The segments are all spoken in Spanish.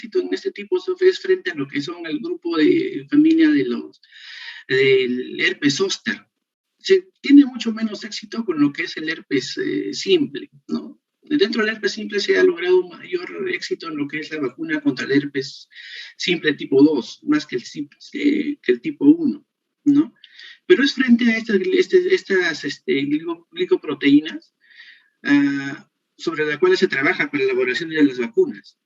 éxito en este tipo es frente a lo que son el grupo de familia del herpes zóster. Se tiene mucho menos éxito con lo que es el herpes simple, ¿no? Dentro del herpes simple se ha logrado un mayor éxito en lo que es la vacuna contra el herpes simple tipo 2, más que el tipo 1, ¿no? Pero es frente a estas glicoproteínas sobre las cuales se trabaja para la elaboración de las vacunas.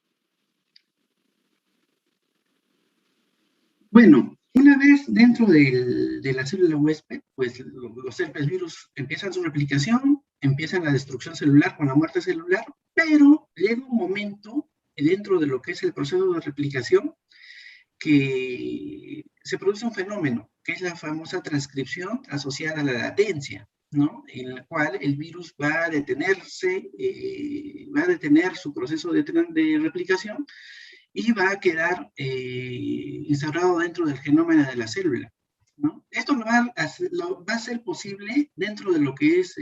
Bueno, una vez dentro de la célula huésped, pues los herpes virus empiezan su replicación, empiezan la destrucción celular con la muerte celular, pero llega un momento dentro de lo que es el proceso de replicación que se produce un fenómeno, que es la famosa transcripción asociada a la latencia, ¿no? En la cual el virus va a detenerse, va a detener su proceso de replicación y va a quedar instaurado dentro del genoma de la célula, ¿no? Esto lo va a ser posible dentro de lo que es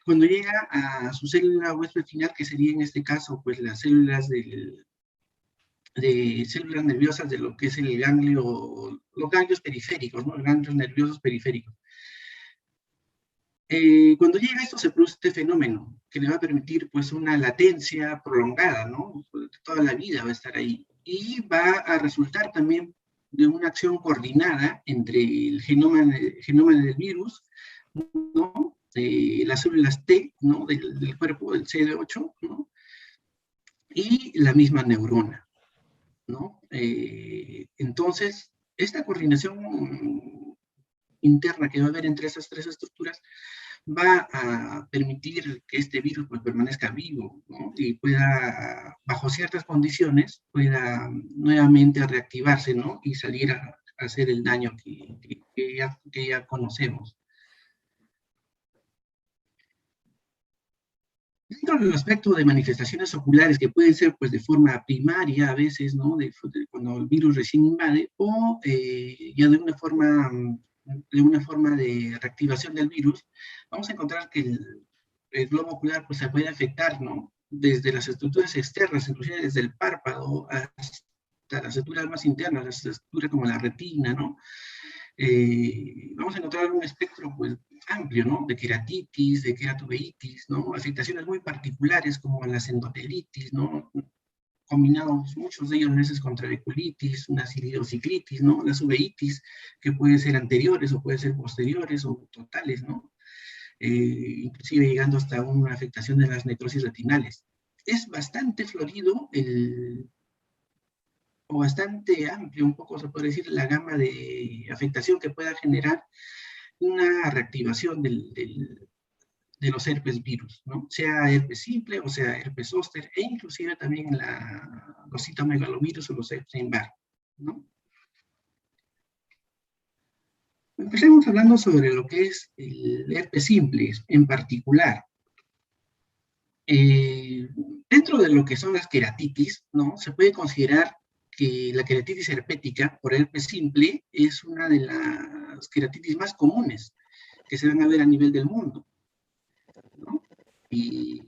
cuando llega a su célula huésped final, que sería en este caso, pues las células de células nerviosas de lo que es el ganglio, los ganglios periféricos, ¿no? Los ganglios nerviosos periféricos. Cuando llega esto se produce este fenómeno que le va a permitir pues una latencia prolongada, ¿no? Toda la vida va a estar ahí. Y va a resultar también de una acción coordinada entre el genoma del virus, ¿no? Las células T, ¿no? Del cuerpo del CD8, ¿no? Y la misma neurona, ¿no? Entonces, esta coordinación interna que va a haber entre esas tres estructuras va a permitir que este virus pues, permanezca vivo, ¿no? Y pueda, bajo ciertas condiciones, pueda nuevamente reactivarse, ¿no? Y salir a hacer el daño que ya conocemos. Dentro del aspecto de manifestaciones oculares que pueden ser pues de forma primaria a veces, ¿no? Cuando el virus recién invade, o ya de una forma de reactivación del virus, vamos a encontrar que el globo ocular pues se puede afectar, ¿no? Desde las estructuras externas, inclusive desde el párpado hasta las estructuras más internas, las estructuras como la retina, ¿no? Vamos a encontrar un espectro pues, amplio, ¿no? De queratitis, de queratobeitis, ¿no? Afectaciones muy particulares como la endotelitis, ¿no? Combinados muchos de ellos a veces con trabeculitis, una ciliociclitis, ¿no? Las uveitis, que pueden ser anteriores o pueden ser posteriores o totales, ¿no? Inclusive llegando hasta una afectación de las necrosis retinales. Es bastante florido o bastante amplio, un poco se puede decir, la gama de afectación que pueda generar una reactivación de los herpes virus, ¿no? Sea herpes simple o sea herpes zóster, e inclusive también los citomegalovirus o los Epstein-Barr, ¿no? Empecemos hablando sobre lo que es el herpes simple en particular. Dentro de lo que son las queratitis, ¿no? Se puede considerar que la queratitis herpética por herpes simple es una de las queratitis más comunes que se van a ver a nivel del mundo, ¿no? Y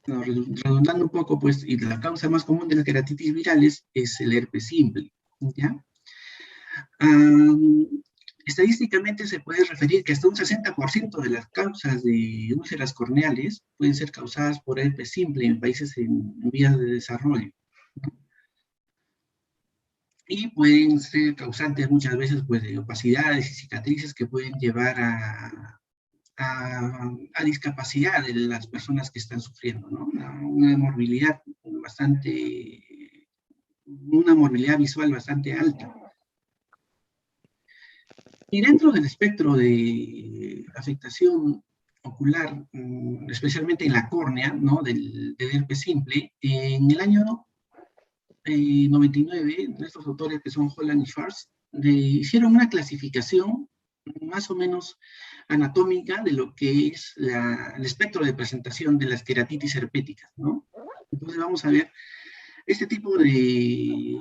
no, redundando un poco, pues, y la causa más común de las queratitis virales es el herpes simple, ¿ya? Estadísticamente se puede referir que hasta un 60% de las causas de úlceras corneales pueden ser causadas por herpes simple en países en vías de desarrollo, ¿no? Y pueden ser causantes muchas veces pues, de opacidades y cicatrices que pueden llevar a discapacidad de las personas que están sufriendo, ¿no? Una morbilidad visual bastante alta. Y dentro del espectro de afectación ocular, especialmente en la córnea, ¿no? del herpes simple, en el año 99, estos autores que son Holland y Schwartz, hicieron una clasificación más o menos anatómica de lo que es el espectro de presentación de las queratitis herpéticas, ¿no? Entonces vamos a ver este tipo de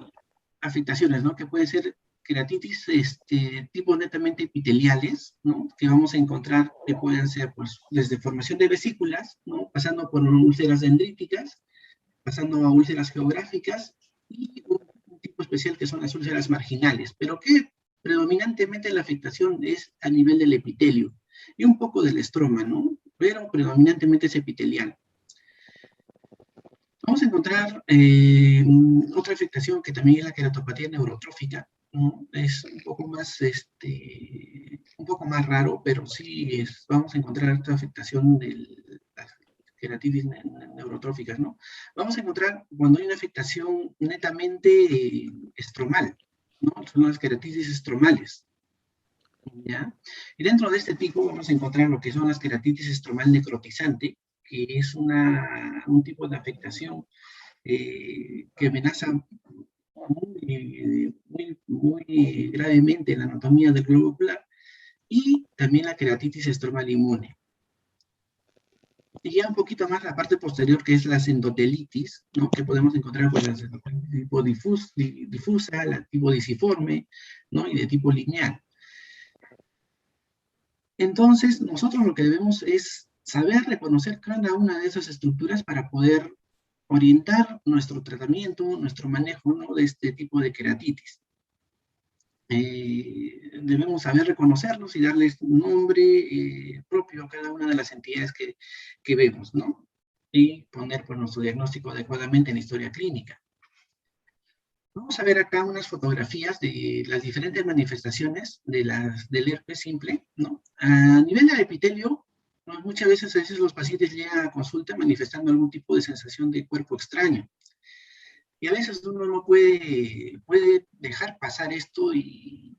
afectaciones, ¿no? Que pueden ser queratitis tipo netamente epiteliales, ¿no? Que vamos a encontrar que pueden ser, pues, desde formación de vesículas, ¿no? Pasando por úlceras dendríticas, pasando a úlceras geográficas, especial que son las úlceras marginales, pero que predominantemente la afectación es a nivel del epitelio y un poco del estroma, ¿no? Pero predominantemente es epitelial. Vamos a encontrar otra afectación que también es la queratopatía neurotrófica, ¿no? Es un poco más raro, pero sí vamos a encontrar esta afectación de las queratitis neurotróficas, ¿no? Vamos a encontrar cuando hay una afectación netamente estromal, ¿no? Son las queratitis estromales, ¿ya? Y dentro de este tipo vamos a encontrar lo que son las queratitis estromal necrotizante, que es un tipo de afectación que amenaza muy gravemente la anatomía del globo ocular, y también la queratitis estromal inmune. Y ya un poquito más la parte posterior, que es la endotelitis, ¿no? Que podemos encontrar con la tipo difusa, la tipo disiforme, ¿no? Y de tipo lineal. Entonces, nosotros lo que debemos es saber reconocer cada una de esas estructuras para poder orientar nuestro tratamiento, nuestro manejo, ¿no? De este tipo de queratitis. Debemos saber reconocerlos y darles un nombre propio a cada una de las entidades que vemos, ¿no? Y poner pues, nuestro diagnóstico adecuadamente en la historia clínica. Vamos a ver acá unas fotografías de las diferentes manifestaciones del herpes simple, ¿no? A nivel del epitelio, ¿no? Muchas veces los pacientes llegan a consulta manifestando algún tipo de sensación de cuerpo extraño. Y a veces uno no puede dejar pasar esto y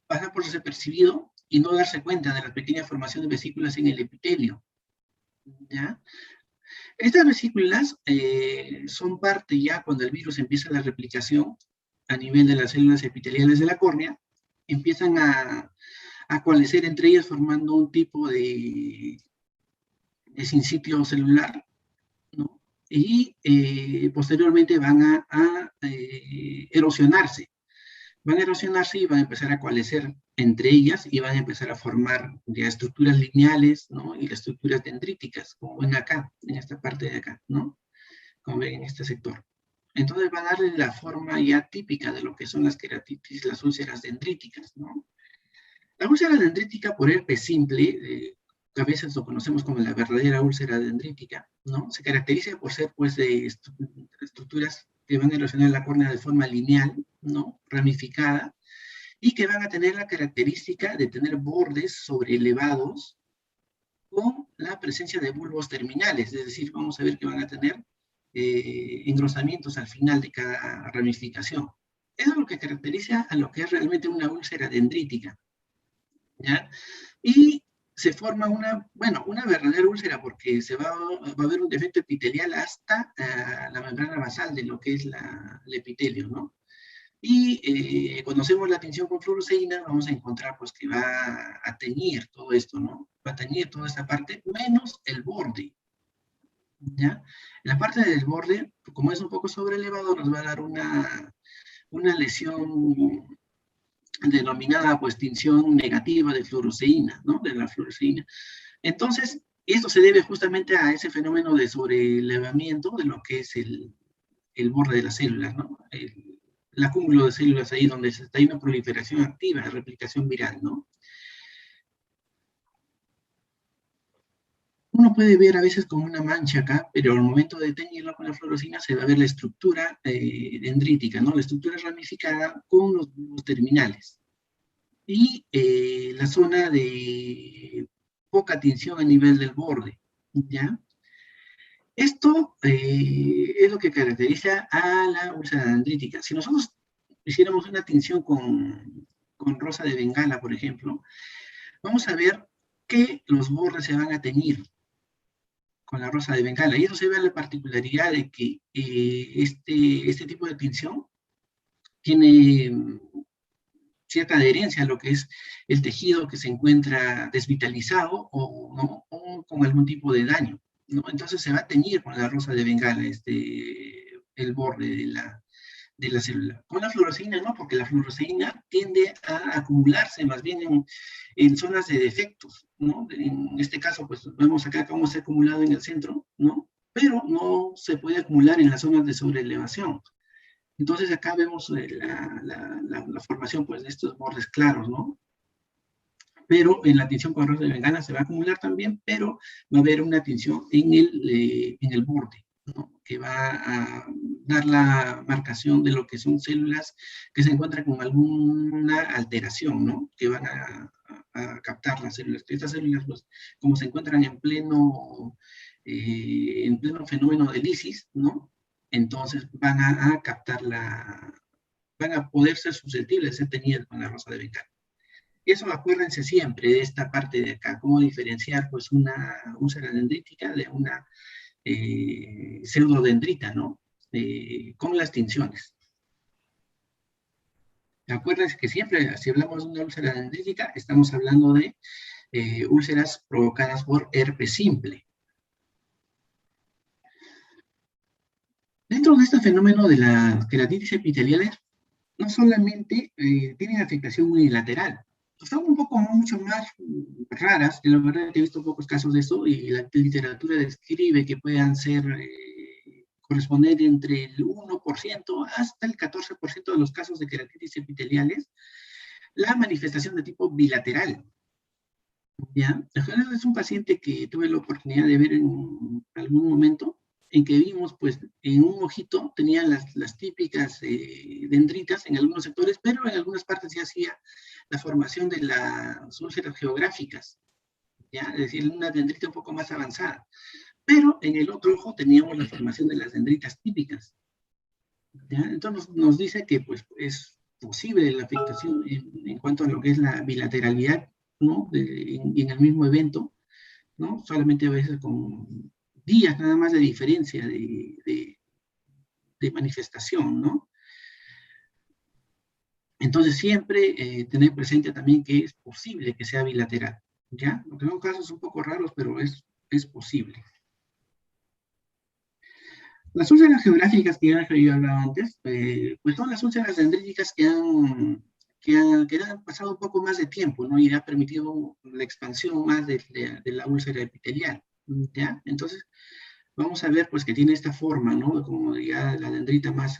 pasar por desapercibido y no darse cuenta de las pequeñas formaciones de vesículas en el epitelio, ¿ya? Estas vesículas son parte ya cuando el virus empieza la replicación a nivel de las células epiteliales de la córnea, empiezan a coalescer entre ellas formando un tipo de sinsitio celular, ¿no? Y posteriormente van a erosionarse. Van a erosionarse y van a empezar a coalescer entre ellas y van a empezar a formar ya estructuras lineales, ¿no? Y las estructuras dendríticas, como ven acá, en esta parte de acá, ¿no? Como ven en este sector. Entonces va a darle la forma ya típica de lo que son las queratitis, las úlceras dendríticas, ¿no? La úlcera dendrítica por herpes simple, que a veces lo conocemos como la verdadera úlcera dendrítica, ¿no? Se caracteriza por ser, pues, de estructuras que van a erosionar la córnea de forma lineal, ¿no? Ramificada, y que van a tener la característica de tener bordes sobreelevados con la presencia de bulbos terminales, es decir, vamos a ver que van a tener engrosamientos al final de cada ramificación. Eso es lo que caracteriza a lo que es realmente una úlcera dendrítica, ¿ya? Y se forma una verdadera úlcera porque va a haber un defecto epitelial hasta la membrana basal de lo que es el epitelio, ¿no? Y cuando hacemos la tinción con fluoresceína, vamos a encontrar pues que va a teñir todo esto, ¿no? Va a teñir toda esta parte, menos el borde, ¿ya? La parte del borde, como es un poco sobrelevado, nos va a dar una lesión denominada pues tinción negativa de fluoresceína, ¿no? De la fluoresceína. Entonces, esto se debe justamente a ese fenómeno de sobrelevamiento de lo que es el borde de las células, ¿no? El acúmulo de células ahí donde está hay una proliferación activa, replicación viral, ¿no? Uno puede ver a veces como una mancha acá, pero al momento de teñirlo con la fluoresceína se va a ver la estructura dendrítica, ¿no? La estructura ramificada con los terminales. Y la zona de poca tinción a nivel del borde, ¿ya? Esto es lo que caracteriza a la úlcera dendrítica. Si nosotros hiciéramos una tinción con rosa de Bengala, por ejemplo, vamos a ver que los bordes se van a teñir con la rosa de Bengala. Y eso se ve a la particularidad de que este tipo de tinción tiene cierta adherencia a lo que es el tejido que se encuentra desvitalizado o, ¿no? o con algún tipo de daño, ¿no? Entonces se va a teñir con la rosa de Bengala el borde de la célula. Con la fluoresceína no, porque la fluoresceína tiende a acumularse más bien en zonas de defectos, ¿no? En este caso, pues vemos acá cómo se ha acumulado en el centro, ¿no? pero no se puede acumular en las zonas de sobreelevación. Entonces acá vemos la formación pues, de estos bordes claros, ¿no? Pero en la tinción con rosa de bengala se va a acumular también, pero va a haber una tinción en el borde, ¿no? Que va a dar la marcación de lo que son células que se encuentran con alguna alteración, ¿no? Que van a captar las células. Estas células, pues, como se encuentran en pleno fenómeno de lisis, ¿no? Entonces van a captar van a poder ser susceptibles de ser tenidas con la rosa de bengala. Y eso acuérdense siempre de esta parte de acá, cómo diferenciar pues una úlcera dendrítica de una pseudodendrita, ¿no? Con las tinciones. Acuérdense que siempre, si hablamos de una úlcera dendrítica, estamos hablando de úlceras provocadas por herpes simple. Dentro de este fenómeno de las queratitis epiteliales, no solamente tienen afectación unilateral, son un poco mucho más raras, la verdad que he visto pocos casos de eso, y la literatura describe que puedan ser, corresponder entre el 1% hasta el 14% de los casos de queratitis epiteliales, la manifestación de tipo bilateral. ¿Ya? Es un paciente que tuve la oportunidad de ver en algún momento, en que vimos, pues, en un ojito tenía las típicas dendritas en algunos sectores, pero en algunas partes ya hacía la formación de las úlceras geográficas, ¿ya? Es decir, una dendrita un poco más avanzada. Pero en el otro ojo teníamos la formación de las dendritas típicas, ¿ya? Entonces nos dice que, pues, es posible la afectación en cuanto a lo que es la bilateralidad, ¿no? En el mismo evento, ¿no? Solamente a veces con días nada más de diferencia de manifestación, ¿no? Entonces siempre tener presente también que es posible que sea bilateral, ¿ya? Porque son casos un poco raros, pero es posible. Las úlceras geográficas que ya había hablado antes, pues son las úlceras dendríticas que han pasado un poco más de tiempo, ¿no? Y ha permitido la expansión más de la úlcera epitelial, ¿ya? Entonces, vamos a ver pues que tiene esta forma, ¿no? Como ya la dendrita más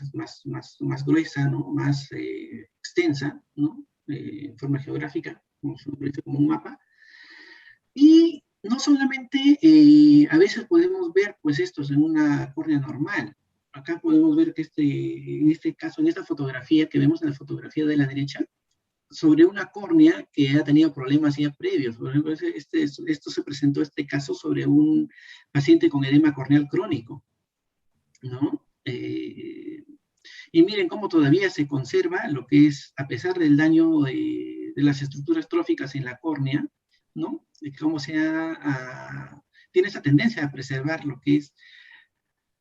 gruesa, ¿no? Más extensa, ¿no? En forma geográfica, como como un mapa. Y no solamente a veces podemos ver pues estos en una córnea normal. Acá podemos ver que en este caso, en esta fotografía que vemos en la fotografía de la derecha, sobre una córnea que ha tenido problemas ya previos. Por ejemplo, esto se presentó este caso sobre un paciente con edema corneal crónico, ¿no? Y miren cómo todavía se conserva lo que es, a pesar del daño de las estructuras tróficas en la córnea, ¿no? Y cómo tiene esa tendencia a preservar lo que es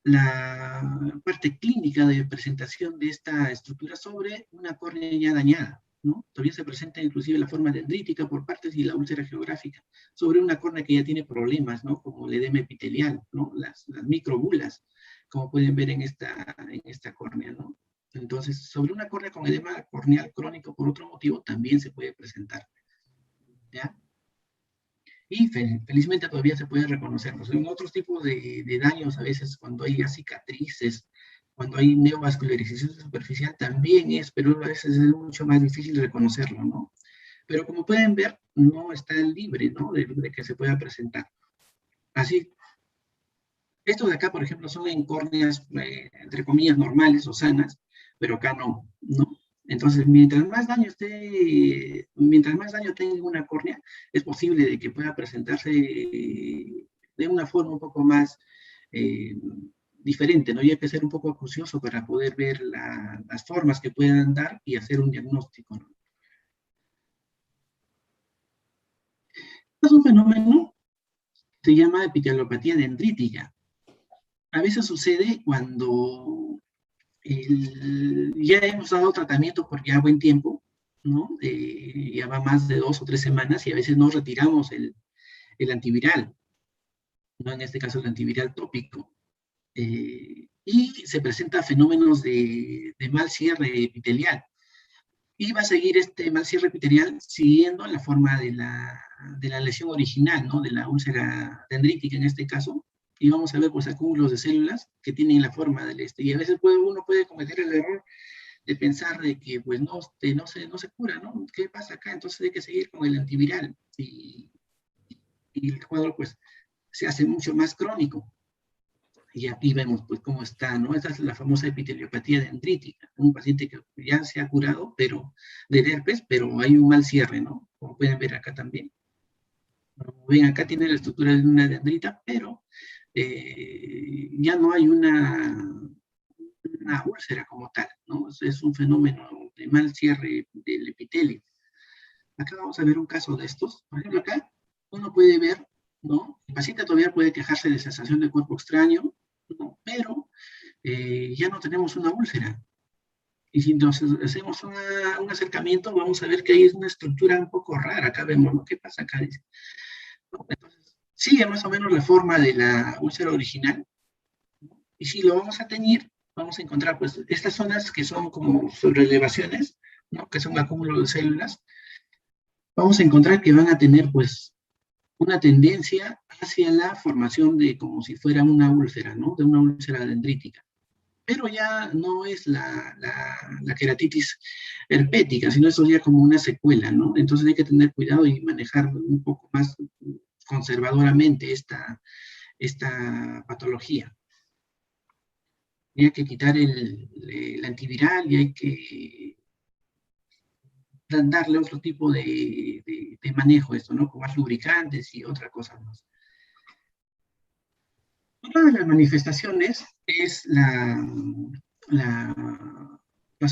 la parte clínica de presentación de esta estructura sobre una córnea ya dañada, ¿no? Todavía se presenta inclusive la forma dendrítica por partes y la úlcera geográfica sobre una córnea que ya tiene problemas, ¿no? Como el edema epitelial, ¿no? Las microbulas, como pueden ver en esta córnea, ¿no? Entonces, sobre una córnea con edema corneal crónico por otro motivo también se puede presentar, ¿ya? Y felizmente todavía se puede reconocer. Pues, en otros tipos de daños, a veces cuando hay cicatrices, cuando hay neovascularización superficial, también pero a veces es mucho más difícil reconocerlo, ¿no? Pero como pueden ver, no está libre, ¿no? De que se pueda presentar. Así, estos de acá, por ejemplo, son en córneas, entre comillas, normales o sanas, pero acá no, ¿no? Entonces, mientras más daño tenga una córnea, es posible de que pueda presentarse de una forma un poco más eh, diferente, ¿no? Y hay que ser un poco acucioso para poder ver las formas que puedan dar y hacer un diagnóstico, ¿no? Es un fenómeno que se llama epitelopatía dendrítica. A veces sucede cuando ya hemos dado tratamiento por ya buen tiempo, ¿no? Ya va más de 2 o 3 semanas y a veces no retiramos el antiviral, ¿no? En este caso el antiviral tópico. Y se presenta fenómenos de mal cierre epitelial. Y va a seguir este mal cierre epitelial siguiendo la forma de la lesión original, ¿no? De la úlcera dendrítica en este caso, y vamos a ver pues acúmulos de células que tienen la forma del y a veces uno puede cometer el error de pensar de que pues no se cura, ¿no? ¿Qué pasa acá? Entonces hay que seguir con el antiviral y el cuadro pues se hace mucho más crónico. Y aquí vemos pues cómo está, ¿no? Esta es la famosa epiteliopatía dendrítica, un paciente que ya se ha curado, pero del herpes, pero hay un mal cierre, ¿no? Como pueden ver acá también. Como ven, acá tiene la estructura de una dendrita, pero ya no hay una úlcera como tal, ¿no? Es un fenómeno de mal cierre del epitelio. Acá vamos a ver un caso de estos. Por ejemplo, acá uno puede ver, ¿no? El paciente todavía puede quejarse de sensación de cuerpo extraño, ¿no? Pero ya no tenemos una úlcera. Y si nos hacemos un acercamiento, vamos a ver que ahí es una estructura un poco rara. Acá vemos lo que pasa acá. Dice, ¿no? Entonces, sigue más o menos la forma de la úlcera original. Y si lo vamos a teñir, vamos a encontrar pues estas zonas que son como elevaciones, ¿no? Que son acúmulos de células. Vamos a encontrar que van a tener pues una tendencia hacia la formación de como si fuera una úlcera, ¿no? De una úlcera dendrítica. Pero ya no es la queratitis herpética, sino eso ya como una secuela, ¿no? Entonces hay que tener cuidado y manejar un poco más conservadoramente esta patología. Y hay que quitar el antiviral y hay que darle otro tipo de manejo a esto, ¿no? Con más lubricantes y otra cosa más. Una de las manifestaciones es las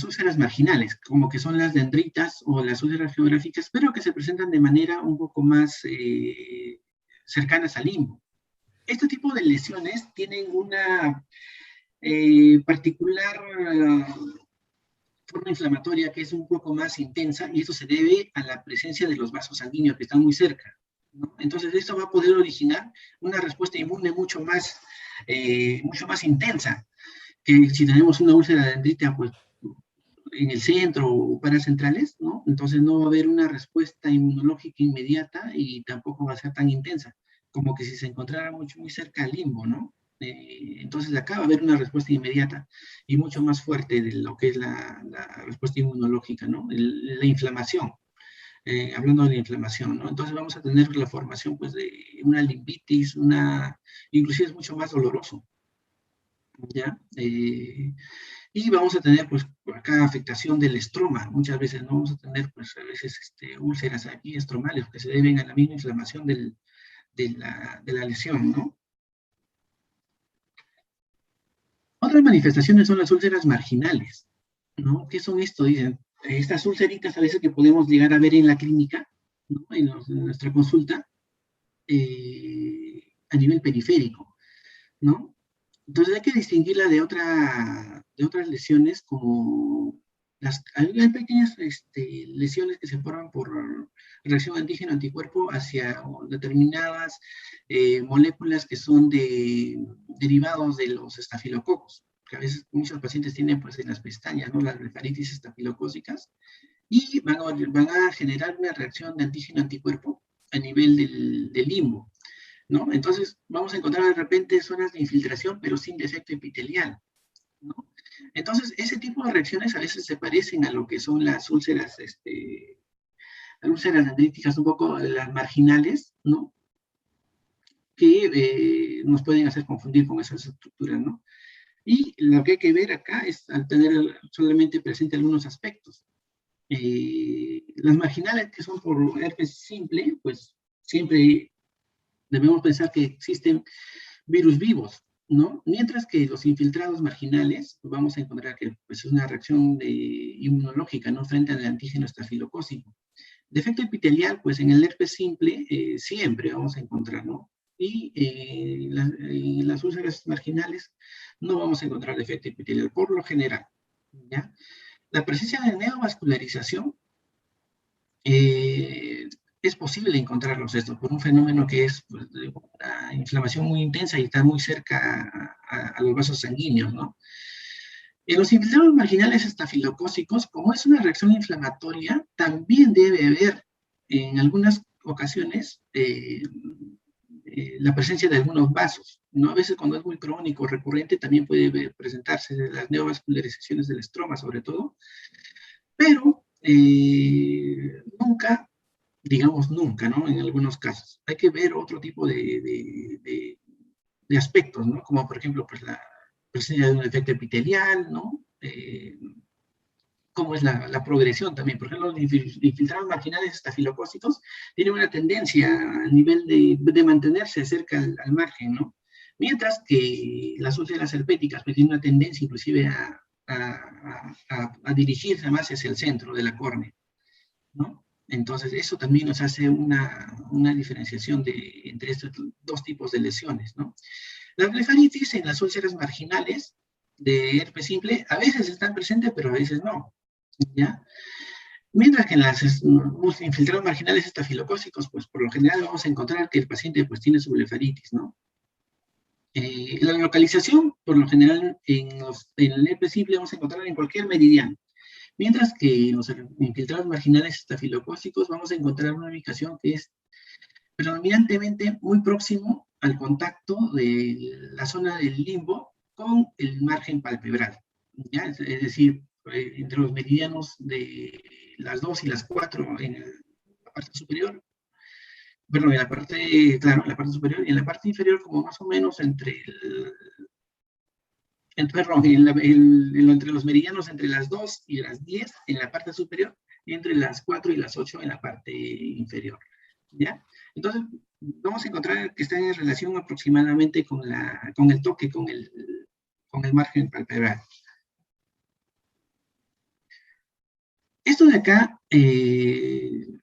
úlceras marginales, como que son las dendritas o las úlceras geográficas, pero que se presentan de manera un poco más cercanas al limbo. Este tipo de lesiones tienen una particular forma inflamatoria que es un poco más intensa y eso se debe a la presencia de los vasos sanguíneos que están muy cerca, ¿no? Entonces esto va a poder originar una respuesta inmune mucho más intensa que si tenemos una úlcera dendrítica pues, en el centro o paracentrales, ¿no? Entonces no va a haber una respuesta inmunológica inmediata y tampoco va a ser tan intensa, como que si se encontrara muy cerca al limbo, ¿no? Entonces acá va a haber una respuesta inmediata y mucho más fuerte de lo que es la respuesta inmunológica, ¿no? La inflamación, hablando de la inflamación, ¿no? Entonces vamos a tener la formación pues de una limpitis, inclusive es mucho más doloroso, ¿ya? Y vamos a tener, pues, por acá afectación del estroma. Muchas veces no vamos a tener, pues, a veces úlceras aquí estromales que se deben a la misma inflamación de la lesión, ¿no? Otras manifestaciones son las úlceras marginales, ¿no? ¿Qué son esto? Dicen, estas úlceritas a veces que podemos llegar a ver en la clínica, ¿no? En nuestra consulta, a nivel periférico, ¿no? Entonces hay que distinguirla de otras lesiones como hay pequeñas lesiones que se forman por reacción antígeno-anticuerpo hacia determinadas moléculas que son derivados de los estafilococos, que a veces muchos pacientes tienen pues en las pestañas, ¿no? Las blefaritis estafilocócicas, y van a generar una reacción de antígeno-anticuerpo a nivel del limbo, ¿no? Entonces vamos a encontrar de repente zonas de infiltración, pero sin defecto epitelial, ¿no? Entonces, ese tipo de reacciones a veces se parecen a lo que son las úlceras dendríticas, un poco las marginales, ¿no? Que nos pueden hacer confundir con esas estructuras, ¿no? Y lo que hay que ver acá es al tener solamente presente algunos aspectos. Las marginales que son por herpes simple, pues siempre debemos pensar que existen virus vivos, ¿no? Mientras que los infiltrados marginales, pues vamos a encontrar que pues, es una reacción inmunológica, ¿no? Frente al antígeno estafilocócico. Defecto epitelial, pues en el herpes simple siempre vamos a encontrar, ¿no? Y en las úlceras marginales no vamos a encontrar defecto epitelial, por lo general, ¿ya? La presencia de neovascularización es posible encontrarlos estos por un fenómeno que es pues, una inflamación muy intensa y está muy cerca a los vasos sanguíneos, ¿no? En los infiltrados marginales estafilocócicos, como es una reacción inflamatoria, también debe haber en algunas ocasiones la presencia de algunos vasos, ¿no? A veces cuando es muy crónico, recurrente, también puede presentarse las neovascularizaciones del estroma, sobre todo, pero nunca, digamos nunca, ¿no? En algunos casos. Hay que ver otro tipo de aspectos, ¿no? Como por ejemplo, pues la presencia de un efecto epitelial, ¿no? Cómo es la progresión también. Por ejemplo, los infiltrados marginales estafilocócitos tienen una tendencia a nivel de mantenerse cerca al margen, ¿no? Mientras que las úlceras herpéticas pues, tienen una tendencia inclusive a dirigirse más hacia el centro de la córnea, ¿no? Entonces, eso también nos hace una diferenciación entre estos dos tipos de lesiones, ¿no? Las blefaritis en las úlceras marginales de herpes simple a veces están presentes, pero a veces no, ¿ya? Mientras que en las infiltrados marginales estafilocócicos, pues por lo general vamos a encontrar que el paciente pues tiene su blefaritis, ¿no? La localización, por lo general, en el herpes simple vamos a encontrar en cualquier meridiano. Mientras que en los infiltrados marginales estafilocócicos vamos a encontrar una ubicación que es predominantemente muy próximo al contacto de la zona del limbo con el margen palpebral, ¿ya? Es decir, entre los meridianos de las 2 y las 4 en la parte superior, bueno, en la parte, claro, en la parte superior, y en la parte inferior como más o menos perdón, entre los meridianos entre las 2 y las 10 en la parte superior, y entre las 4 y las 8 en la parte inferior, ¿ya? Entonces, vamos a encontrar que están en relación aproximadamente con el toque, con el margen palpebral. Esto de acá es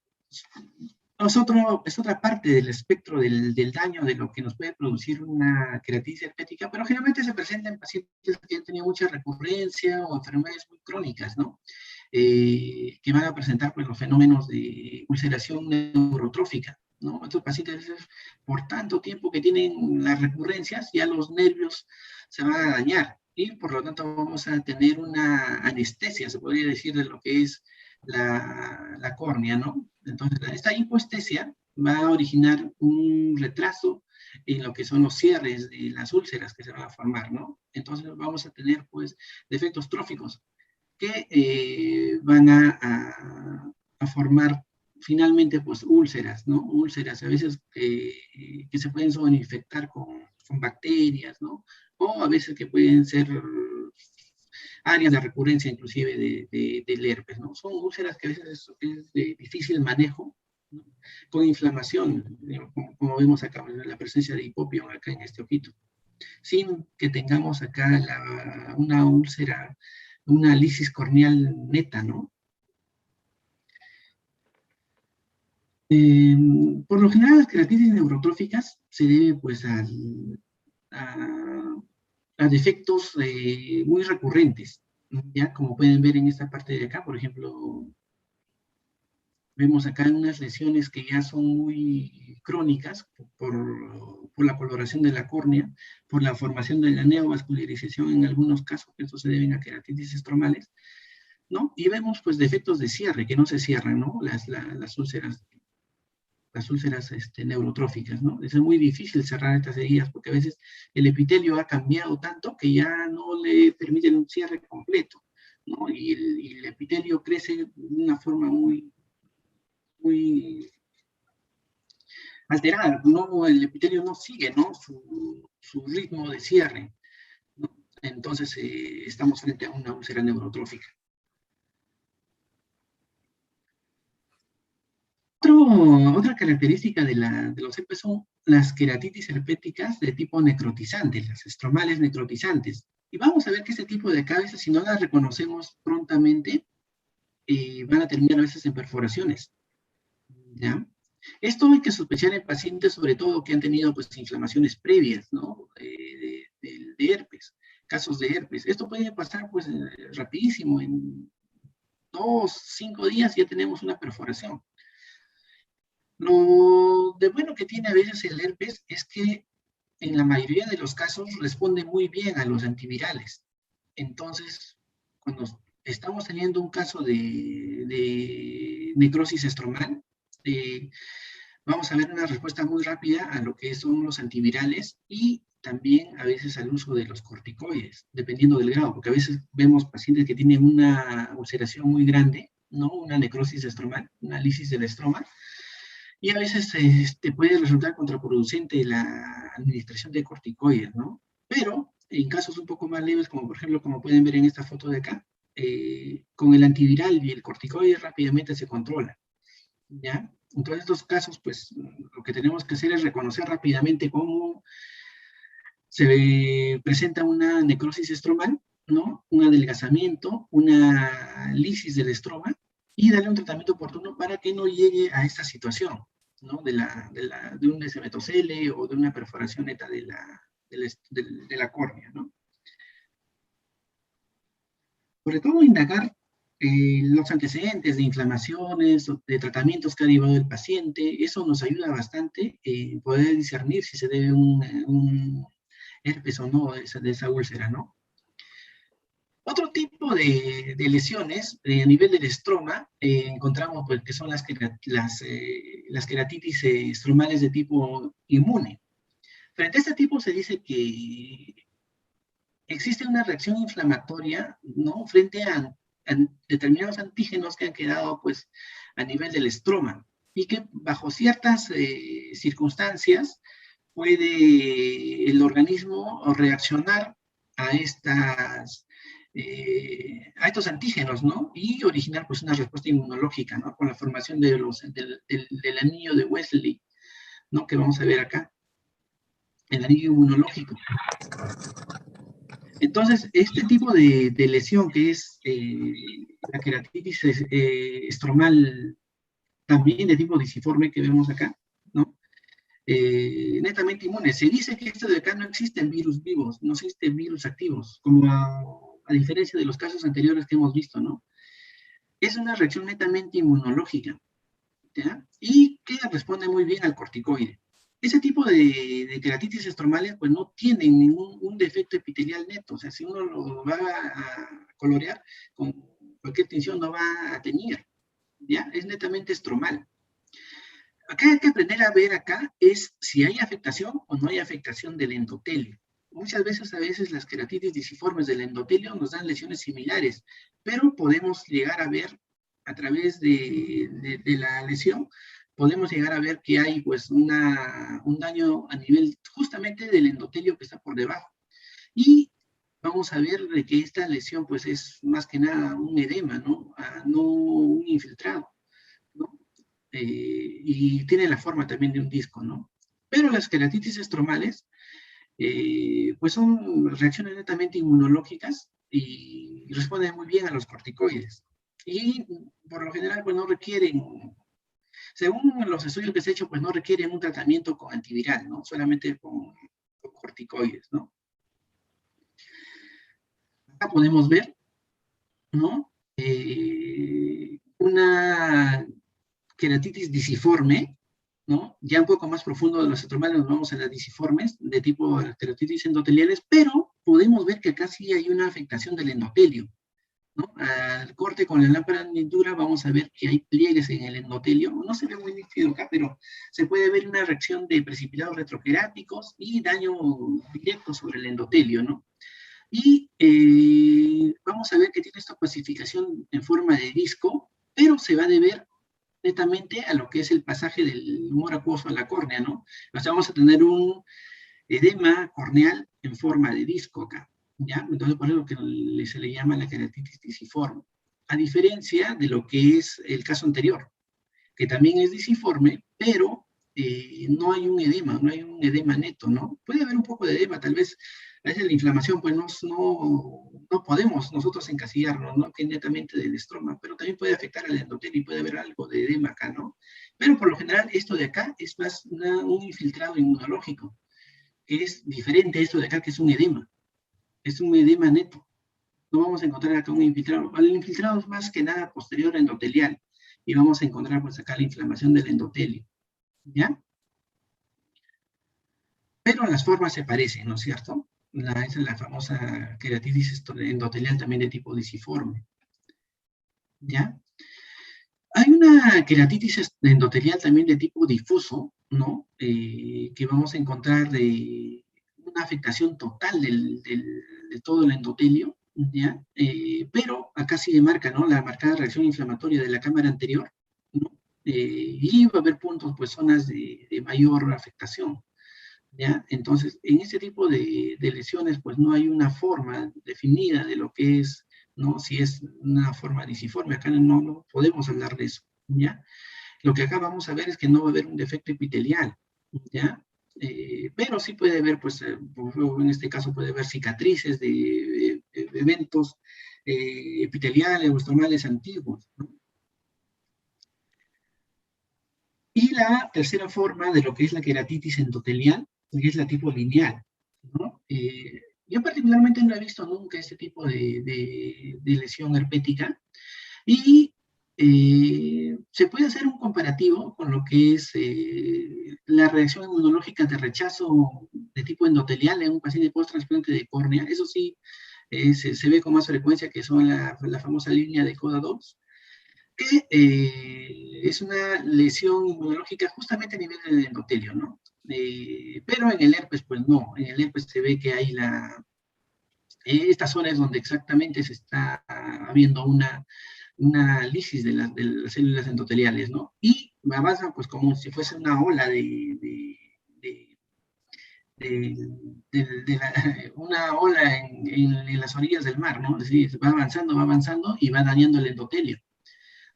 otra parte del espectro del daño de lo que nos puede producir una queratitis herpética, pero generalmente se presenta en pacientes que han tenido mucha recurrencia o enfermedades muy crónicas, ¿no? Que van a presentar pues, los fenómenos de ulceración neurotrófica, ¿no? Estos pacientes, por tanto tiempo que tienen las recurrencias, ya los nervios se van a dañar y por lo tanto vamos a tener una anestesia, se podría decir, de lo que es la córnea, ¿no? Entonces, esta hipoestesia va a originar un retraso en lo que son los cierres de las úlceras que se van a formar, ¿no? Entonces vamos a tener, pues, defectos tróficos que van a formar finalmente, pues, úlceras, ¿no? Úlceras a veces que se pueden infectar con bacterias, ¿no? O a veces que pueden ser áreas de recurrencia inclusive del herpes, ¿no? Son úlceras que a veces es de difícil manejo, ¿no? Con inflamación, como vemos acá, la presencia de hipopión acá en este ojito, sin que tengamos acá una úlcera, una lisis corneal neta, ¿no? Por lo general, las queratitis neurotróficas se deben pues a, a defectos muy recurrentes, ya como pueden ver en esta parte de acá, por ejemplo, vemos acá unas lesiones que ya son muy crónicas por la coloración de la córnea, por la formación de la neovascularización en algunos casos, que esto se deben a queratitis estromales, ¿no? Y vemos pues defectos de cierre, que no se cierran, ¿no? Las úlceras neurotróficas, ¿no? Es muy difícil cerrar estas heridas porque a veces el epitelio ha cambiado tanto que ya no le permiten un cierre completo, ¿no? Y el epitelio crece de una forma muy alterada, ¿no? El epitelio no sigue, ¿no? Su ritmo de cierre, ¿no? Entonces estamos frente a una úlcera neurotrófica. Otra característica de los herpes son las queratitis herpéticas de tipo necrotizante, las estromales necrotizantes. Y vamos a ver que este tipo de cabezas, si no las reconocemos prontamente, van a terminar a veces en perforaciones, ¿ya? Esto hay que sospechar en pacientes, sobre todo, que han tenido pues, inflamaciones previas, ¿no? De herpes, casos de herpes. Esto puede pasar pues rapidísimo, en 2, 5 días ya tenemos una perforación. Lo de bueno que tiene a veces el herpes es que en la mayoría de los casos responde muy bien a los antivirales. Entonces, cuando estamos teniendo un caso de necrosis estromal, vamos a ver una respuesta muy rápida a lo que son los antivirales y también a veces al uso de los corticoides, dependiendo del grado, porque a veces vemos pacientes que tienen una ulceración muy grande, ¿no? Una necrosis estromal, una lisis del estroma, y a veces puede resultar contraproducente la administración de corticoides, ¿no? Pero en casos un poco más leves, como por ejemplo, como pueden ver en esta foto de acá, con el antiviral y el corticoide rápidamente se controla, ¿ya? En todos estos casos, pues, lo que tenemos que hacer es reconocer rápidamente cómo se presenta una necrosis estromal, ¿no? Un adelgazamiento, una lisis del estroma, y darle un tratamiento oportuno para que no llegue a esta situación, ¿no? De un desmetocele o de una perforación neta de la córnea, ¿no? Sobre todo indagar los antecedentes de inflamaciones, de tratamientos que ha llevado el paciente, eso nos ayuda bastante en poder discernir si se debe un herpes o no de esa úlcera, ¿no? Otro tipo de lesiones a nivel del estroma, encontramos pues, que son las queratitis estromales de tipo inmune. Frente a este tipo se dice que existe una reacción inflamatoria, ¿no? Frente a determinados antígenos que han quedado pues, a nivel del estroma y que bajo ciertas circunstancias puede el organismo reaccionar a a estos antígenos, ¿no? Y originar pues una respuesta inmunológica, ¿no? Con la formación del anillo de Wesley, ¿no? Que vamos a ver acá, el anillo inmunológico. Entonces, este tipo de lesión que es la queratitis estromal, también de tipo disiforme que vemos acá, ¿no? Netamente inmune. Se dice que esto de acá no existen virus vivos, no existen virus activos, como a diferencia de los casos anteriores que hemos visto, ¿no? Es una reacción netamente inmunológica, ¿ya? Y que responde muy bien al corticoide. Ese tipo de queratitis estromales, pues no tienen un defecto epitelial neto, o sea, si uno lo va a colorear con cualquier tinción no va a teñir, ¿ya? Es netamente estromal. Acá hay que aprender a ver acá es si hay afectación o no hay afectación del endotelio. Muchas veces, a veces las queratitis disiformes del endotelio nos dan lesiones similares, pero podemos llegar a ver a través de la lesión, podemos llegar a ver que hay pues un daño a nivel justamente del endotelio que está por debajo. Y vamos a ver de que esta lesión pues es más que nada un edema, ¿no? No un infiltrado, ¿no? Y tiene la forma también de un disco, ¿no? Pero las queratitis estromales, pues son reacciones netamente inmunológicas y responden muy bien a los corticoides. Y por lo general, pues no requieren, según los estudios que se han hecho, pues no requieren un tratamiento con antiviral, ¿no? Solamente con corticoides, ¿no? Acá podemos ver, ¿no? Una queratitis disiforme, ¿no? Ya un poco más profundo de los estromales nos vamos a las disiformes, de tipo queratitis endoteliales, pero podemos ver que acá sí hay una afectación del endotelio, ¿no? Al corte con la lámpara dura vamos a ver que hay pliegues en el endotelio, no se ve muy nítido acá, pero se puede ver una reacción de precipitados retroqueráticos y daño directo sobre el endotelio, ¿no? Y vamos a ver que tiene esta pacificación en forma de disco, pero se va a deber netamente a lo que es el pasaje del humor acuoso a la córnea, ¿no? O sea, vamos a tener un edema corneal en forma de disco acá, ¿ya? Entonces, por eso que se le llama la queratitis disiforme. A diferencia de lo que es el caso anterior, que también es disiforme, pero no hay un edema, no hay un edema neto, ¿no? Puede haber un poco de edema, tal vez a veces la inflamación, pues no podemos nosotros encasillarnos, ¿no? Que netamente del estroma, pero también puede afectar al endotelio y puede haber algo de edema acá, ¿no? Pero por lo general esto de acá es más un infiltrado inmunológico, que es diferente a esto de acá, que es un edema neto. No vamos a encontrar acá un infiltrado. El infiltrado es más que nada posterior endotelial y vamos a encontrar pues acá la inflamación del endotelio, ¿ya? Pero las formas se parecen, ¿no es cierto? Esa es la famosa queratitis endotelial también de tipo disiforme, ¿ya? Hay una queratitis endotelial también de tipo difuso, ¿no? Que vamos a encontrar de una afectación total de todo el endotelio, ¿ya? Pero acá sí demarca, ¿no? La marcada reacción inflamatoria de la cámara anterior, ¿no? Y va a haber puntos, pues, zonas de mayor afectación, ¿ya? Entonces, en este tipo de lesiones, pues, no hay una forma definida de lo que es, ¿no? Si es una forma disiforme, acá no podemos hablar de eso, ¿ya? Lo que acá vamos a ver es que no va a haber un defecto epitelial, ¿ya? Pero sí puede haber, pues, en este caso puede haber cicatrices de eventos epiteliales o estomales antiguos, ¿no? Y la tercera forma de lo que es la queratitis endotelial, que es la tipo lineal, ¿no? Yo particularmente no he visto nunca este tipo de lesión herpética, y se puede hacer un comparativo con lo que es la reacción inmunológica de rechazo de tipo endotelial en un paciente post-trasplante de córnea. Eso sí, se ve con más frecuencia, que son la famosa línea de CODA2, que es una lesión inmunológica justamente a nivel del endotelio, ¿no? Pero en el herpes, pues no. En el herpes se ve que hay estas zonas donde exactamente se está habiendo una lisis de las células endoteliales, ¿no? Y avanza pues como si fuese una ola de, una ola en las orillas del mar, ¿no? Es decir, va avanzando y va dañando el endotelio,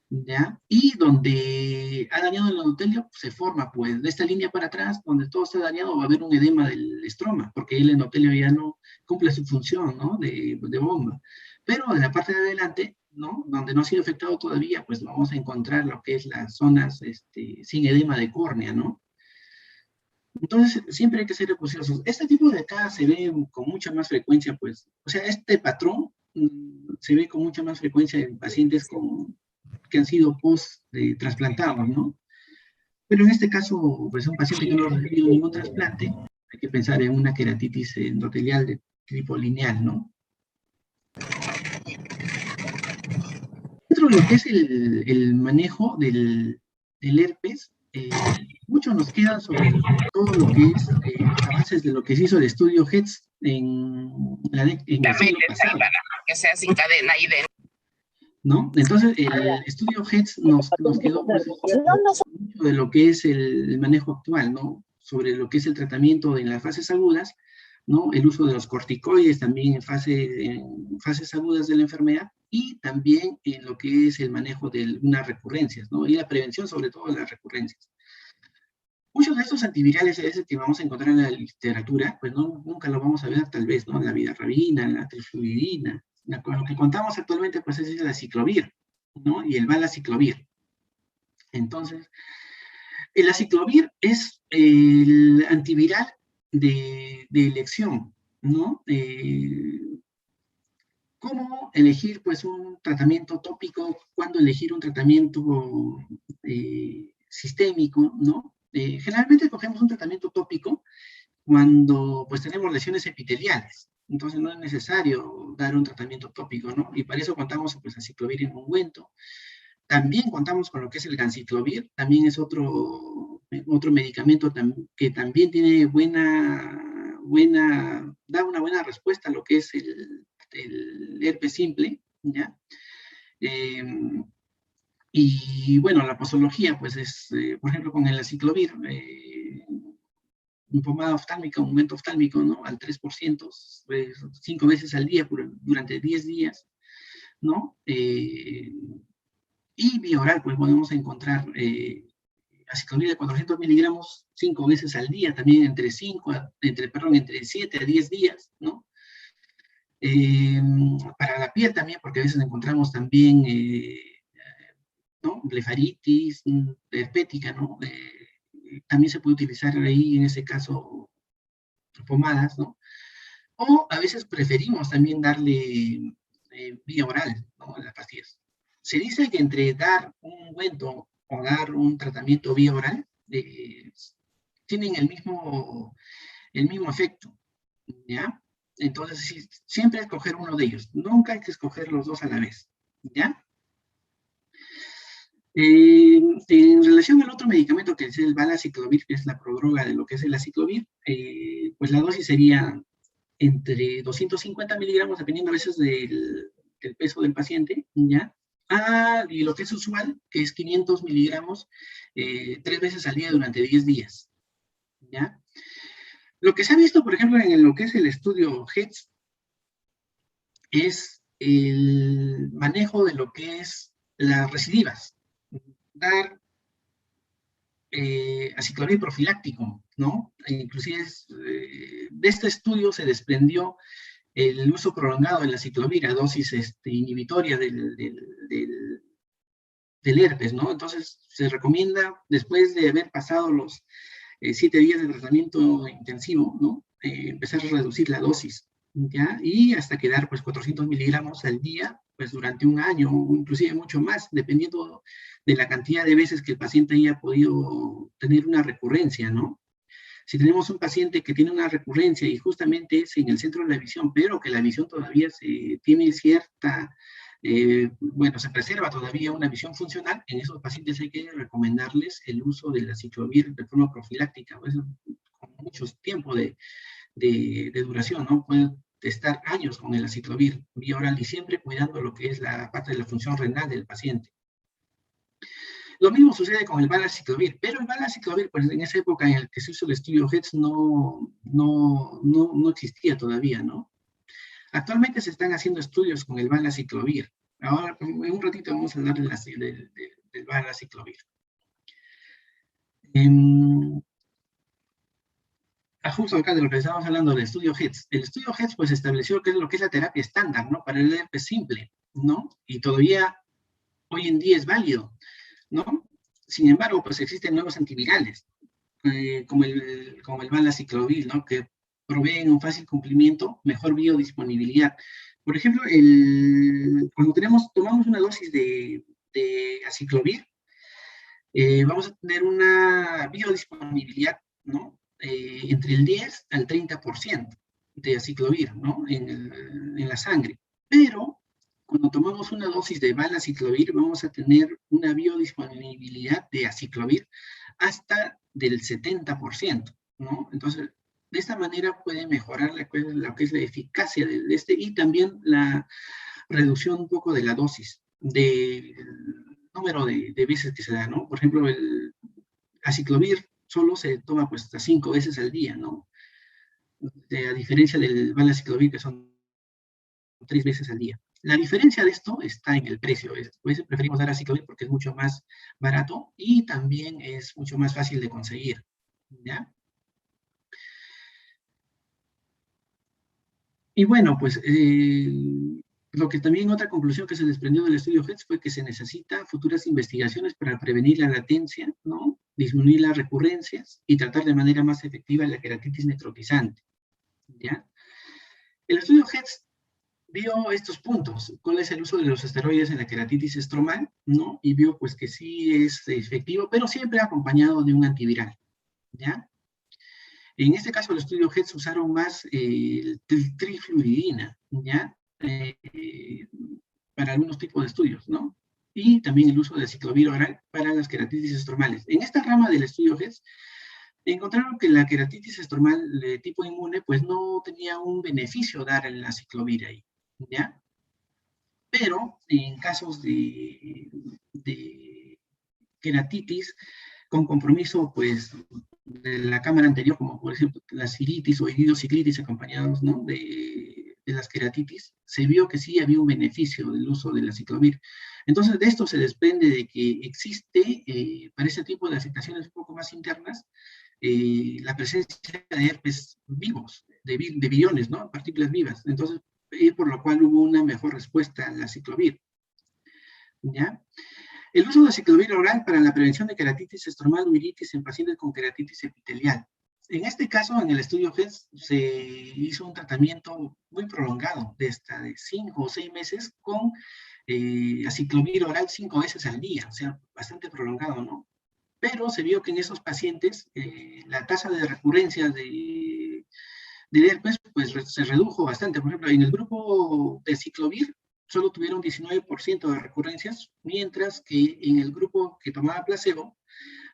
¿ya? Y donde ha dañado el endotelio, se forma, pues, de esta línea para atrás, donde todo está dañado, va a haber un edema del estroma, porque el endotelio ya no cumple su función, ¿no? De bomba. Pero de la parte de adelante, ¿no? Donde no ha sido afectado todavía, pues vamos a encontrar lo que es las zonas sin edema de córnea, ¿no? Entonces, siempre hay que ser acuciosos. Este tipo de acá se ve con mucha más frecuencia, pues, o sea, este patrón se ve con mucha más frecuencia en pacientes que han sido post-trasplantados, ¿no? Pero en este caso, pues, un paciente que no ha recibido ningún trasplante, hay que pensar en una queratitis endotelial de tipo lineal, ¿no? Dentro de lo que es el manejo del herpes, mucho nos queda sobre todo lo que es los avances de lo que se hizo el estudio HETS en el siglo pasado, que sea sin cadena y de... ¿no? Entonces, el estudio HETS nos quedó pues, mucho de lo que es el manejo actual, ¿no? Sobre lo que es el tratamiento en las fases agudas, ¿no? El uso de los corticoides también en fases agudas de la enfermedad, y también en lo que es el manejo de unas recurrencias, ¿no? Y la prevención sobre todo de las recurrencias. Muchos de estos antivirales a veces que vamos a encontrar en la literatura, pues no, nunca lo vamos a ver tal vez, ¿no? La vidarrabina, la trifluidina. Con lo que contamos actualmente, pues es la ciclovir, ¿no? Y el valaciclovir. Entonces, el aciclovir es el antiviral de elección, ¿no? ¿Cómo elegir, pues, un tratamiento tópico? ¿Cuándo elegir un tratamiento sistémico, ¿no? Generalmente cogemos un tratamiento tópico cuando, pues, tenemos lesiones epiteliales. Entonces, no es necesario dar un tratamiento tópico, ¿no? Y para eso contamos, pues, aciclovir en ungüento. También contamos con lo que es el ganciclovir, también es otro medicamento que también tiene da una buena respuesta a lo que es el herpes simple, ¿ya? Eh, y bueno, la posología, pues es, por ejemplo, con el aciclovir, un pomada oftálmica, un ungüento oftálmico, ¿no? Al 3%, 5 veces al día durante 10 días, ¿no? Y vía oral, pues podemos encontrar aciclovir de 400 miligramos 5 veces al día, también entre 7 a 10 días, ¿no? Para la piel también, porque a veces encontramos también, ¿no? Blefaritis herpética, ¿no? También se puede utilizar ahí, en ese caso, pomadas, ¿no? O a veces preferimos también darle vía oral, ¿no? Las pastillas. Se dice que entre dar un ungüento o dar un tratamiento vía oral tienen el mismo efecto, ¿ya? Entonces, sí, siempre escoger uno de ellos. Nunca hay que escoger los dos a la vez, ¿ya? En relación al otro medicamento que es el valaciclovir, que es la prodroga de lo que es el aciclovir, pues la dosis sería entre 250 miligramos, dependiendo a veces del peso del paciente, ¿ya? Y lo que es usual, que es 500 miligramos 3 veces al día durante 10 días, ¿ya? Lo que se ha visto, por ejemplo, en lo que es el estudio HEDS, es el manejo de lo que es las recidivas. Dar aciclovir profiláctico, ¿no? Inclusive de este estudio se desprendió el uso prolongado de la aciclovir a dosis inhibitoria del herpes, ¿no? Entonces se recomienda, después de haber pasado los 7 días de tratamiento intensivo, ¿no? Empezar a reducir la dosis, ¿ya? Y hasta quedar, pues, 400 miligramos al día, pues, durante un año, o inclusive mucho más, dependiendo de la cantidad de veces que el paciente haya podido tener una recurrencia, ¿no? Si tenemos un paciente que tiene una recurrencia y justamente es en el centro de la visión, pero que la visión todavía tiene cierta, bueno, se preserva todavía una visión funcional, en esos pacientes hay que recomendarles el uso de la aciclovir de forma profiláctica, pues, con mucho tiempo de duración, ¿no? Puede estar años con el aciclovir vía oral y siempre cuidando lo que es la parte de la función renal del paciente. Lo mismo sucede con el valaciclovir, pero el valaciclovir, pues en esa época en la que se hizo el estudio HEDS no existía todavía, ¿no? Actualmente se están haciendo estudios con el valaciclovir. Ahora, en un ratito vamos a hablar del valaciclovir. Justo acá de lo que estábamos hablando del estudio HEDS. El estudio HEDS pues estableció qué es lo que es la terapia estándar, ¿no? Para el herpes simple, ¿no? Y todavía hoy en día es válido, ¿no? Sin embargo, pues existen nuevos antivirales, como el valaciclovir, ¿no? Que proveen un fácil cumplimiento, mejor biodisponibilidad. Por ejemplo, cuando tomamos una dosis de aciclovir, vamos a tener una biodisponibilidad, ¿no? Entre el 10 al 30% de aciclovir, ¿no? En la sangre. Pero cuando tomamos una dosis de valaciclovir, vamos a tener una biodisponibilidad de aciclovir hasta del 70%, ¿no? Entonces, de esta manera puede mejorar lo que es la eficacia de y también la reducción un poco de la dosis, del número de veces que se da, ¿no? Por ejemplo, el aciclovir solo se toma pues hasta 5 veces al día, ¿no? A diferencia del valaciclovir, que son 3 veces al día. La diferencia de esto está en el precio. A veces preferimos dar aciclovir porque es mucho más barato y también es mucho más fácil de conseguir, ¿ya? Y bueno, pues lo que también otra conclusión que se desprendió del estudio HEDS fue que se necesita futuras investigaciones para prevenir la latencia, ¿no? Disminuir las recurrencias y tratar de manera más efectiva la queratitis necrotizante, ¿ya? El estudio HEDS vio estos puntos, cuál es el uso de los esteroides en la queratitis estromal, ¿no? Y vio pues que sí es efectivo, pero siempre acompañado de un antiviral, ¿ya? En este caso, el estudio HEDS usaron más trifluidina, ¿ya? Para algunos tipos de estudios, ¿no? Y también el uso de aciclovir oral para las queratitis estromales. En esta rama del estudio HEDS, encontraron que la queratitis estromal de tipo inmune, pues no tenía un beneficio dar el aciclovir ahí, ¿ya? Pero en casos de queratitis con compromiso, pues, de la cámara anterior, como por ejemplo la cilitis o iridociclitis acompañados, ¿no? de las queratitis, se vio que sí había un beneficio del uso del aciclovir. Entonces, de esto se desprende de que existe, para ese tipo de afectaciones un poco más internas, la presencia de herpes vivos, de viriones, ¿no? Partículas vivas. Entonces, por lo cual hubo una mejor respuesta al aciclovir, ¿ya? El uso de aciclovir oral para la prevención de queratitis estromal o iritis en pacientes con queratitis epitelial. En este caso, en el estudio HEDS, se hizo un tratamiento muy prolongado, de 5 o 6 meses, con aciclovir oral 5 veces al día, o sea, bastante prolongado, ¿no? Pero se vio que en esos pacientes la tasa de recurrencia de herpes pues, se redujo bastante. Por ejemplo, en el grupo de aciclovir solo tuvieron 19% de recurrencias, mientras que en el grupo que tomaba placebo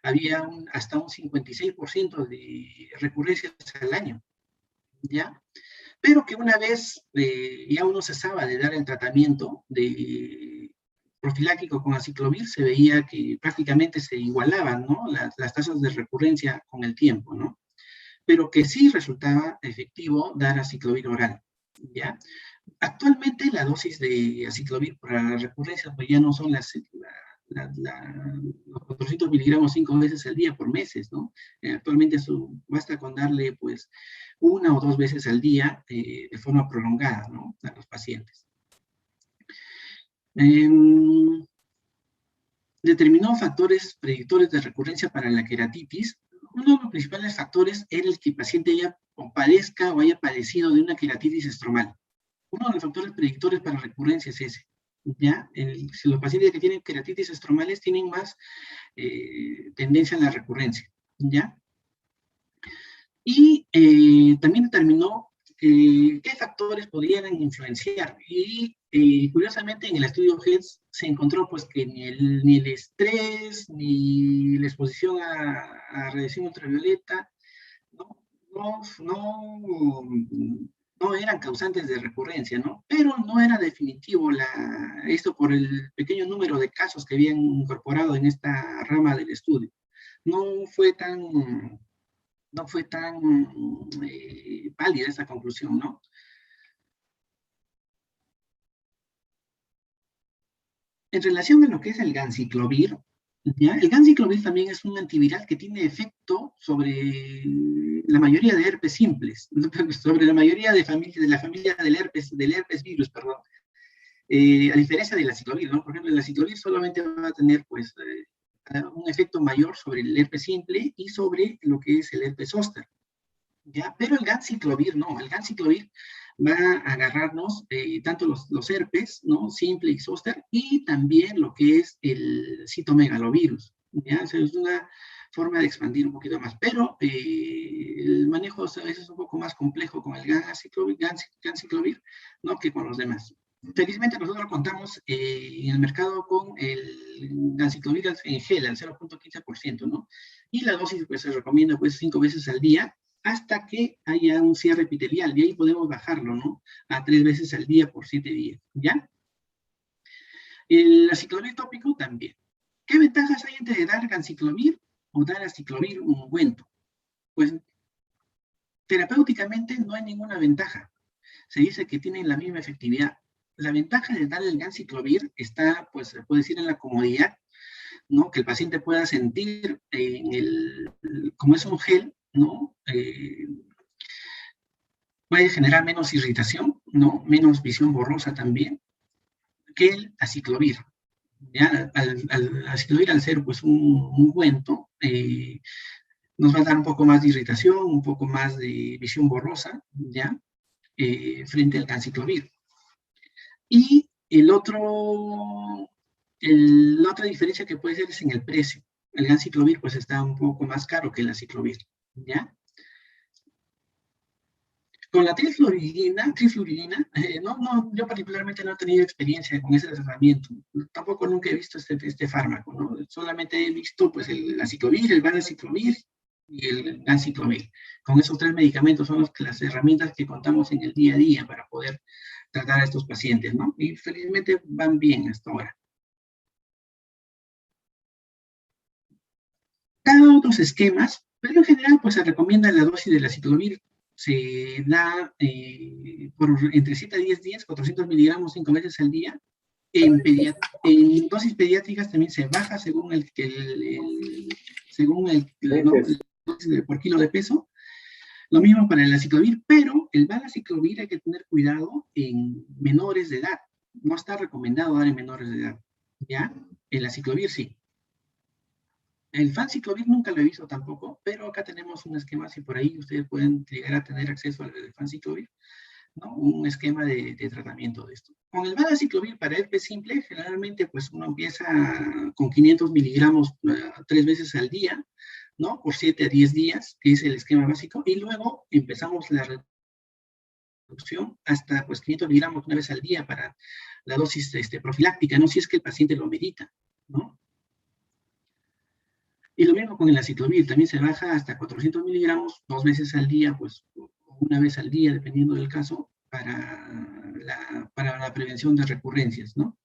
había hasta un 56% de recurrencias al año, ¿ya? Pero que una vez ya uno cesaba de dar el tratamiento de profiláctico con aciclovir, se veía que prácticamente se igualaban, ¿no? Las tasas de recurrencia con el tiempo, ¿no? Pero que sí resultaba efectivo dar aciclovir oral, ¿ya? Actualmente la dosis de aciclovir para la recurrencia pues ya no son los 400 miligramos 5 veces al día por meses, ¿no? Actualmente eso basta con darle pues 1 o 2 veces al día de forma prolongada, ¿no? A los pacientes. Determinó factores predictores de recurrencia para la queratitis. Uno de los principales factores era el que el paciente haya o padezca o haya padecido de una queratitis estromal. Uno de los factores predictores para recurrencia es ese. ¿Ya? Si los pacientes que tienen queratitis estromales tienen más tendencia a la recurrencia. ¿Ya? Y también determinó qué factores podrían influenciar. Y curiosamente en el estudio HEADS se encontró pues que ni el estrés, ni la exposición a radiación ultravioleta, no eran causantes de recurrencia, ¿no? Pero no era definitivo esto por el pequeño número de casos que habían incorporado en esta rama del estudio. No fue tan válida esa conclusión, ¿no? En relación a lo que es el ganciclovir, ¿ya? El ganciclovir también es un antiviral que tiene efecto sobre la mayoría de herpes simples, sobre la mayoría de la familia del herpes virus, perdón. A diferencia del aciclovir, ¿no? Por ejemplo, el aciclovir solamente va a tener, pues, un efecto mayor sobre el herpes simple y sobre lo que es el herpes zóster, ¿ya? Pero el ganciclovir no, el ganciclovir va a agarrarnos tanto los herpes, ¿no? Simple y zóster, y también lo que es el citomegalovirus, ¿ya? O sea, es una forma de expandir un poquito más, pero el manejo a veces es un poco más complejo con el ganciclovir, ¿no? Que con los demás. Felizmente nosotros contamos en el mercado con el ganciclovir en gel, al 0.15%, ¿no? Y la dosis pues, se recomienda pues 5 veces al día, hasta que haya un cierre epitelial, y ahí podemos bajarlo, ¿no? A 3 veces al día por 7 días, ¿ya? El aciclovir tópico también. ¿Qué ventajas hay entre dar ganciclovir o dar aciclovir ungüento? Pues terapéuticamente no hay ninguna ventaja. Se dice que tienen la misma efectividad. La ventaja de dar el ganciclovir está, pues, se puede decir en la comodidad, ¿no? Que el paciente pueda sentir como es un gel, ¿no? Puede generar menos irritación, ¿no? Menos visión borrosa también, que el aciclovir. ¿Ya? Al aciclovir, al ser pues un ungüento, nos va a dar un poco más de irritación, un poco más de visión borrosa, ¿ya? Frente al ganciclovir. Y la otra diferencia que puede ser es en el precio. El ganciclovir pues está un poco más caro que el aciclovir, ¿ya? Con la trifluoridina, yo particularmente no he tenido experiencia con ese tratamiento. Tampoco nunca he visto este fármaco, ¿no? Solamente he visto pues el aciclovir, el valaciclovir y el ganciclovir. Con esos 3 medicamentos son las herramientas que contamos en el día a día para poder tratar a estos pacientes, ¿no? Y felizmente van bien hasta ahora. Cada otros esquemas, pero en general pues se recomienda la dosis del aciclovir. Se da entre 7 a 10 días, 400 miligramos 5 veces al día. En dosis pediátricas también se baja según el dosis por kilo de peso. Lo mismo para el aciclovir, pero el valaciclovir hay que tener cuidado en menores de edad. No está recomendado dar en menores de edad, ¿ya? El aciclovir sí. El fanciclovir nunca lo he visto tampoco, pero acá tenemos un esquema, si por ahí ustedes pueden llegar a tener acceso al fanciclovir, ¿no? Un esquema de tratamiento de esto. Con el valaciclovir para herpes simple, generalmente pues uno empieza con 500 miligramos 3 veces al día, ¿no? Por 7 a 10 días, que es el esquema básico, y luego empezamos la introducción hasta pues 500 miligramos una vez al día para la dosis profiláctica, ¿no? Si es que el paciente lo medita, ¿no? Y lo mismo con el aciclovir, también se baja hasta 400 miligramos 2 veces al día, pues una vez al día, dependiendo del caso, para la prevención de recurrencias, ¿no?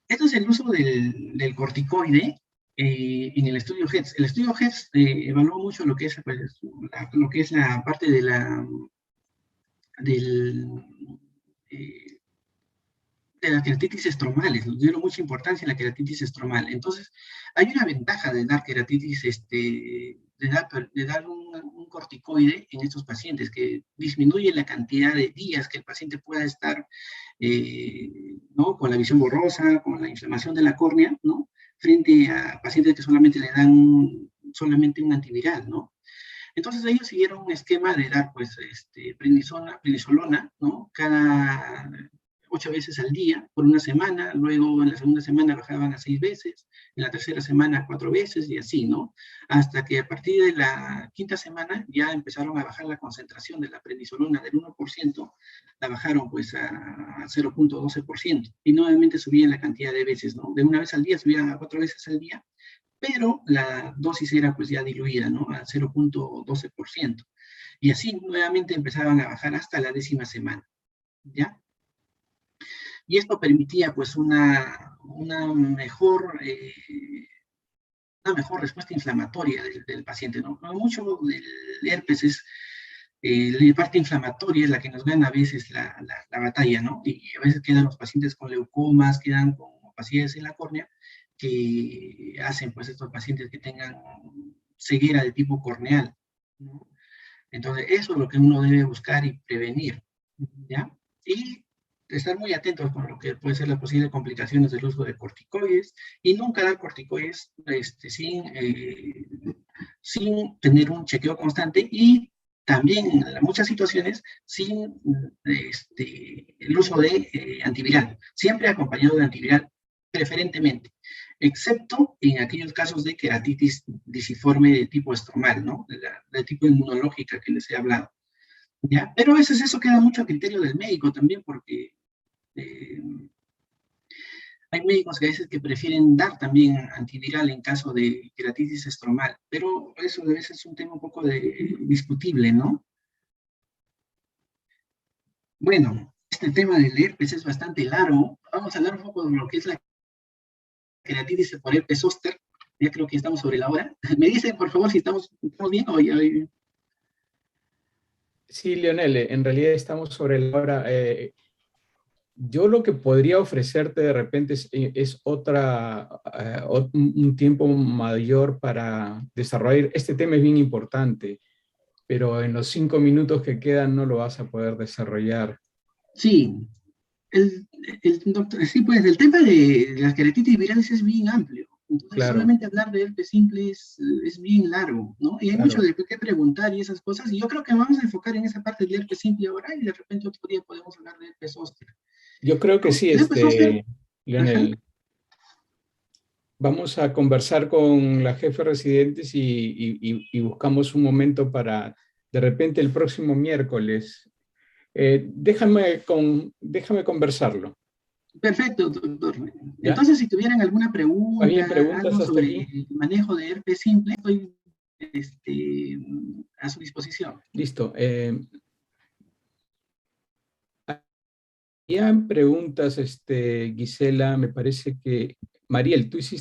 Esto es el uso del corticoide en el estudio HEDS. El estudio HEDS evaluó mucho lo que es, pues, lo que es la parte del, eh, de las queratitis estromales, nos dieron mucha importancia en la queratitis estromal. Entonces, hay una ventaja de dar queratitis, de dar un corticoide en estos pacientes, que disminuye la cantidad de días que el paciente pueda estar, ¿no? Con la visión borrosa, con la inflamación de la córnea, ¿no? Frente a pacientes que solamente le dan solamente un antiviral, ¿no? Entonces ellos siguieron un esquema de dar, pues, prednisolona, ¿no? Cada 8 veces al día por una semana, luego en la segunda semana bajaban a 6 veces, en la tercera semana 4 veces y así, ¿no? Hasta que a partir de la quinta semana ya empezaron a bajar la concentración de la prednisolona del 1%, la bajaron pues a 0,12% y nuevamente subían la cantidad de veces, ¿no? De una vez al día subían a 4 veces al día, pero la dosis era pues ya diluida, ¿no? A 0,12%. Y así nuevamente empezaban a bajar hasta la 10ª semana, ¿ya? Y esto permitía pues una mejor respuesta inflamatoria del paciente, ¿no? Mucho del herpes es, la parte inflamatoria es la que nos gana a veces la batalla, ¿no? Y a veces quedan los pacientes con leucomas, quedan con opacidades en la córnea, que hacen pues estos pacientes que tengan ceguera de tipo corneal, ¿no? Entonces, eso es lo que uno debe buscar y prevenir, ¿ya? Y estar muy atentos con lo que puede ser las posibles complicaciones del uso de corticoides y nunca dar corticoides sin tener un chequeo constante y también en muchas situaciones sin el uso de antiviral, siempre acompañado de antiviral, preferentemente, excepto en aquellos casos de queratitis disiforme de tipo estromal, ¿no? De tipo inmunológica que les he hablado, ¿ya? Pero a veces eso queda mucho a criterio del médico también, porque eh, hay médicos que a veces que prefieren dar también antiviral en caso de queratitis estromal, pero eso a veces es un tema un poco discutible, ¿no? Bueno, este tema del herpes es bastante largo. Vamos a hablar un poco de lo que es la queratitis por herpes zóster. Ya creo que estamos sobre la hora. Me dicen, por favor, si estamos bien o ya. Sí, Leonel, en realidad estamos sobre la hora. Yo lo que podría ofrecerte de repente es un tiempo mayor para desarrollar. Este tema es bien importante, pero en los 5 minutos que quedan no lo vas a poder desarrollar. Sí, doctor, sí, pues el tema de las queratitis virales es bien amplio. Entonces, Claro, solamente hablar de herpes simple es bien largo, ¿no? Y hay mucho claro. de qué preguntar y esas cosas. Y yo creo que vamos a enfocar en esa parte del herpes simple ahora y de repente otro día podemos hablar de herpes zóster. Yo creo que ¿No? sí, El herpes zóster, ajá, Leonel. Vamos a conversar con la jefe de residentes y buscamos un momento para, de repente, el próximo miércoles. Déjame conversarlo, perfecto, doctor. ¿ya? Entonces, si tuvieran alguna ¿Más bien pregunta, preguntas algo hasta sobre aquí? el manejo de herpes simple, estoy a su disposición. Listo. Habían preguntas, Gisela, me parece que... Mariel, tú hiciste